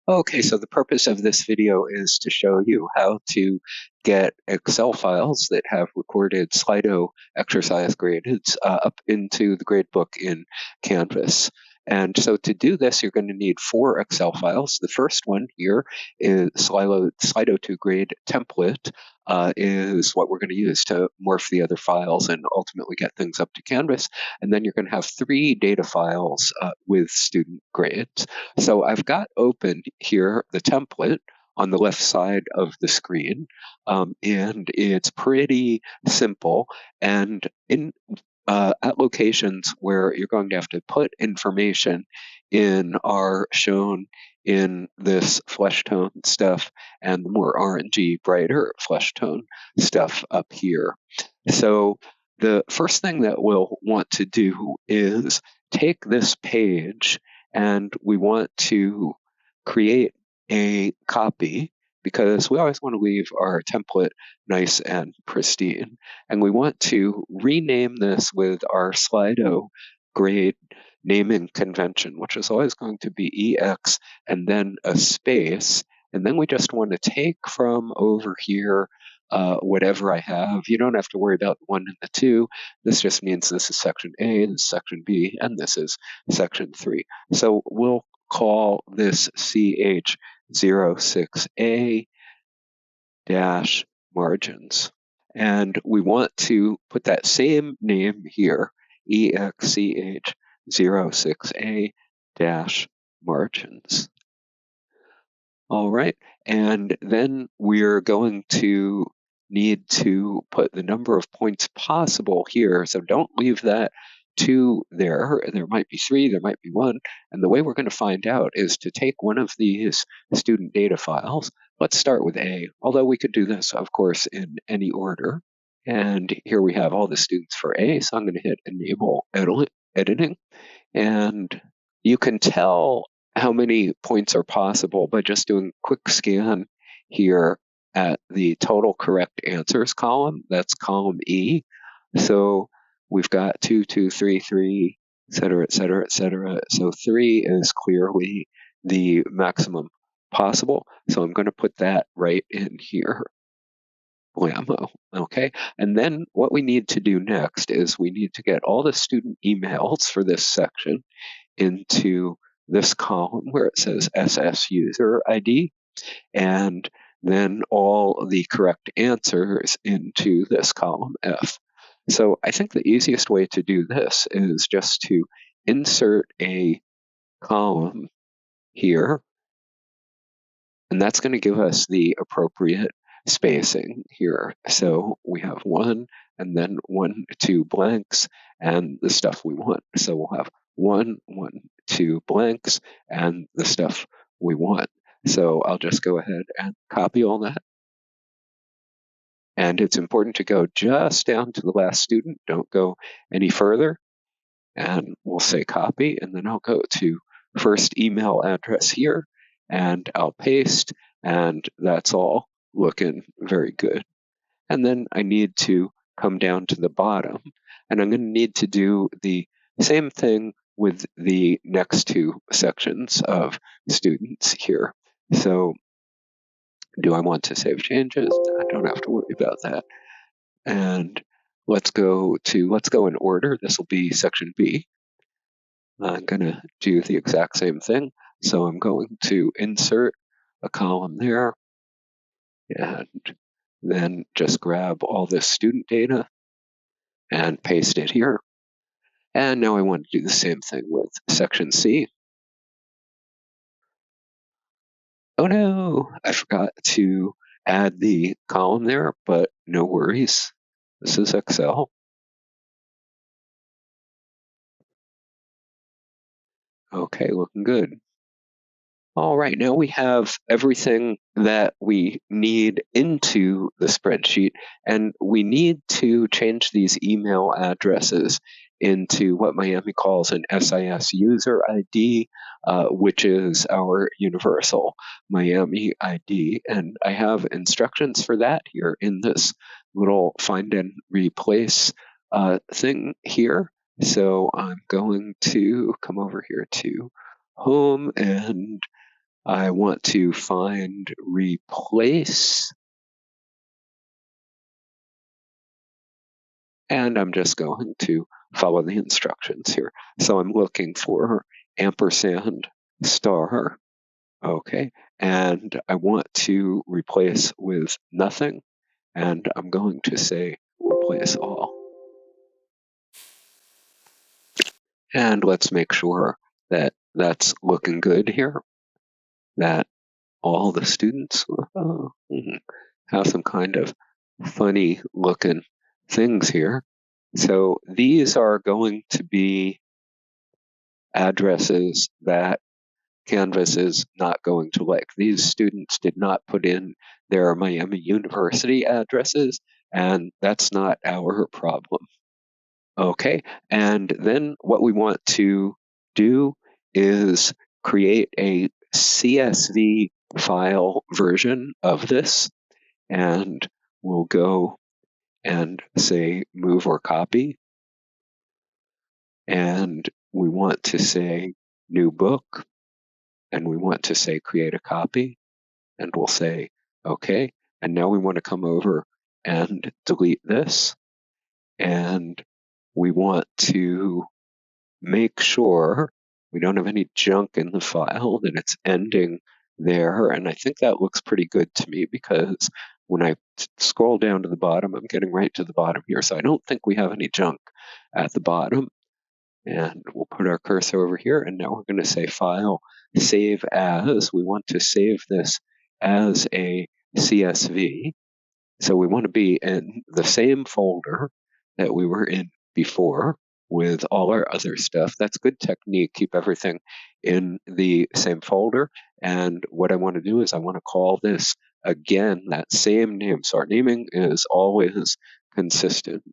Okay, so the purpose of this video is to show you how to get Excel files that have recorded Slido exercise grades up into the gradebook in Canvas. And so to do this, you're going to need 4 Excel files. The first one here is SlidoToGrade template is what we're going to use to morph the other files and ultimately get things up to Canvas. And then you're going to have 3 data files with student grades. So I've got open here the template on the left side of the screen, and it's pretty simple. And in at locations where you're going to have to put information in are shown in this flesh tone stuff and the more orangey, brighter flesh tone stuff up here. So the first thing that we'll want to do is take this page and we want to create a copy because we always want to leave our template nice and pristine. And we want to rename this with our Slido grade naming convention, which is always going to be EX and then a space. And then we just want to take from over here whatever I have. You don't have to worry about the 1 and the 2. This just means this is section A, this is section B, and this is section 3. So we'll call this CH06A dash margins. And we want to put that same name here, EXCH06A dash margins. All right, and then we're going to need to put the number of points possible here. So don't leave that 2 there. There might be 3, there might be 1. And the way we're going to find out is to take one of these student data files. Let's start with A, although we could do this, of course, in any order. And here we have all the students for A, so I'm going to hit Enable Editing. And you can tell how many points are possible by just doing a quick scan here at the total correct answers column. That's column E. So we've got 2, 2, 3, 3, et cetera, et cetera, et cetera. So 3 is clearly the maximum possible. So I'm going to put that right in here. Blammo. Okay. And then what we need to do next is we need to get all the student emails for this section into this column where it says SS user ID, and then all the correct answers into this column F. So I think the easiest way to do this is just to insert a column here, and that's going to give us the appropriate spacing here. So we have 1 and then 1, 2 blanks and the stuff we want. So we'll have 1, 1, 2 blanks and the stuff we want. So I'll just go ahead and copy all that. And it's important to go just down to the last student. Don't go any further. And we'll say copy, and then I'll go to first email address here, and I'll paste, and that's all looking very good. And then I need to come down to the bottom, and I'm going to need to do the same thing with the next 2 sections of students here. So do I want to save changes? I don't have to worry about that. And let's go in order. This will be section B. I'm going to do the exact same thing. So I'm going to insert a column there and then just grab all this student data and paste it here. And now I want to do the same thing with section C. Oh no, I forgot to add the column there, but no worries. This is Excel. Okay, looking good. All right, now we have everything that we need into the spreadsheet, and we need to change these email addresses into what Miami calls an SIS user ID, which is our universal Miami ID. And I have instructions for that here in this little find and replace thing here. So I'm going to come over here to home and I want to find replace, and I'm just going to follow the instructions here. So I'm looking for ampersand star. Okay, and I want to replace with nothing, and I'm going to say replace all. And let's make sure that that's looking good here, that all the students have some kind of funny looking things here. So these are going to be addresses that Canvas is not going to like. These students did not put in their Miami University addresses, and that's not our problem. Okay, and then what we want to do is create a CSV file version of this, and we'll go and say move or copy, and we want to say new book, and we want to say create a copy, and we'll say okay, and now we want to come over and delete this, and we want to make sure we don't have any junk in the file, that it's ending there. And I think that looks pretty good to me, because when I scroll down to the bottom, I'm getting right to the bottom here. So I don't think we have any junk at the bottom. And we'll put our cursor over here. And now we're going to say File, Save As. We want to save this as a CSV. So we want to be in the same folder that we were in before with all our other stuff. That's good technique. Keep everything in the same folder. And what I want to do is I want to call this again that same name. So our naming is always consistent.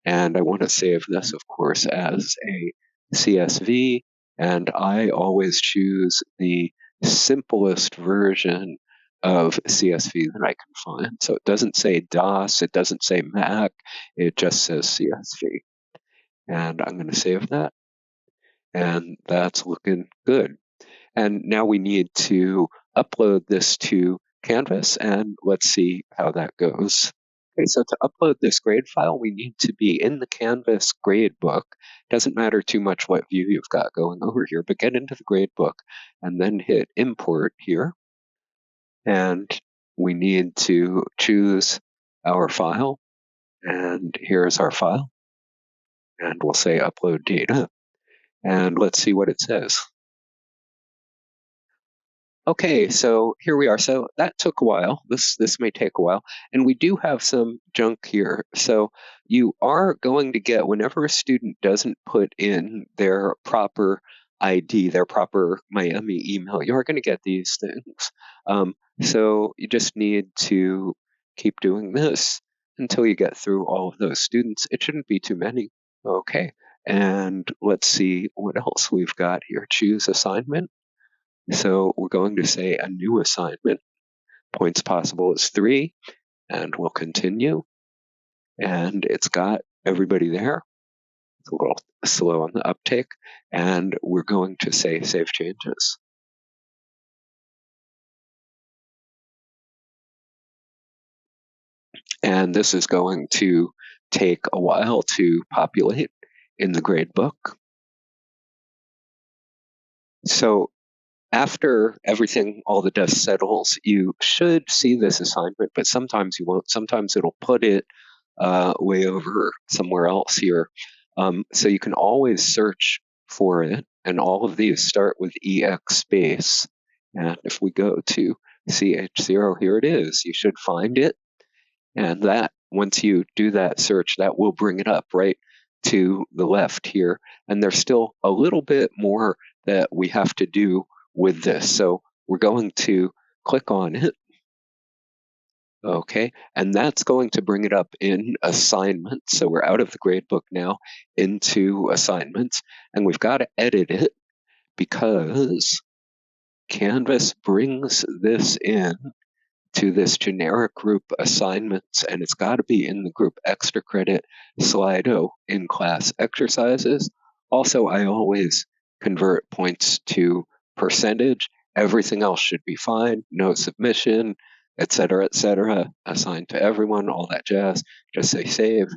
And I want to save this, of course, as a CSV. And I always choose the simplest version of CSV that I can find. So it doesn't say DOS, it doesn't say Mac, it just says CSV. And I'm going to save that. And that's looking good. And now we need to upload this to Canvas, and let's see how that goes. Okay, so to upload this grade file, we need to be in the Canvas gradebook. Doesn't matter too much what view you've got going over here, but get into the gradebook and then hit import here. And we need to choose our file. And here's our file. And we'll say upload data. And let's see what it says. Okay, so here we are. So that took a while. This may take a while, and we do have some junk here. So you are going to get, whenever a student doesn't put in their proper ID, their proper Miami email, you are going to get these things. So you just need to keep doing this until you get through all of those students. It shouldn't be too many. Okay, and let's see what else we've got here. Choose assignment. So we're going to say a new assignment. Points possible is 3, and we'll continue. And it's got everybody there. It's a little slow on the uptake. And we're going to say save changes. And this is going to take a while to populate in the gradebook. So after everything, all the dust settles, you should see this assignment, but sometimes you won't. Sometimes it'll put it way over somewhere else here. So you can always search for it, and all of these start with EX space. And if we go to CH0, here it is. You should find it. And that, once you do that search, that will bring it up right to the left here. And there's still a little bit more that we have to do with this. So we're going to click on it. Okay, and that's going to bring it up in assignments. So we're out of the gradebook now into assignments, and we've got to edit it because Canvas brings this in to this generic group assignments, and it's got to be in the group extra credit Slido in class exercises. Also, I always convert points to percentage, everything else should be fine. No submission, et cetera, assigned to everyone, all that jazz. Just say save.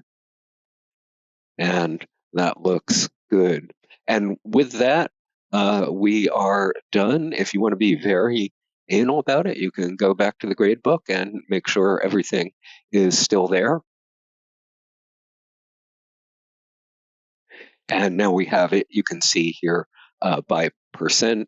And that looks good. And with that, we are done. If you want to be very anal about it, you can go back to the gradebook and make sure everything is still there. And now we have it. You can see here by percent,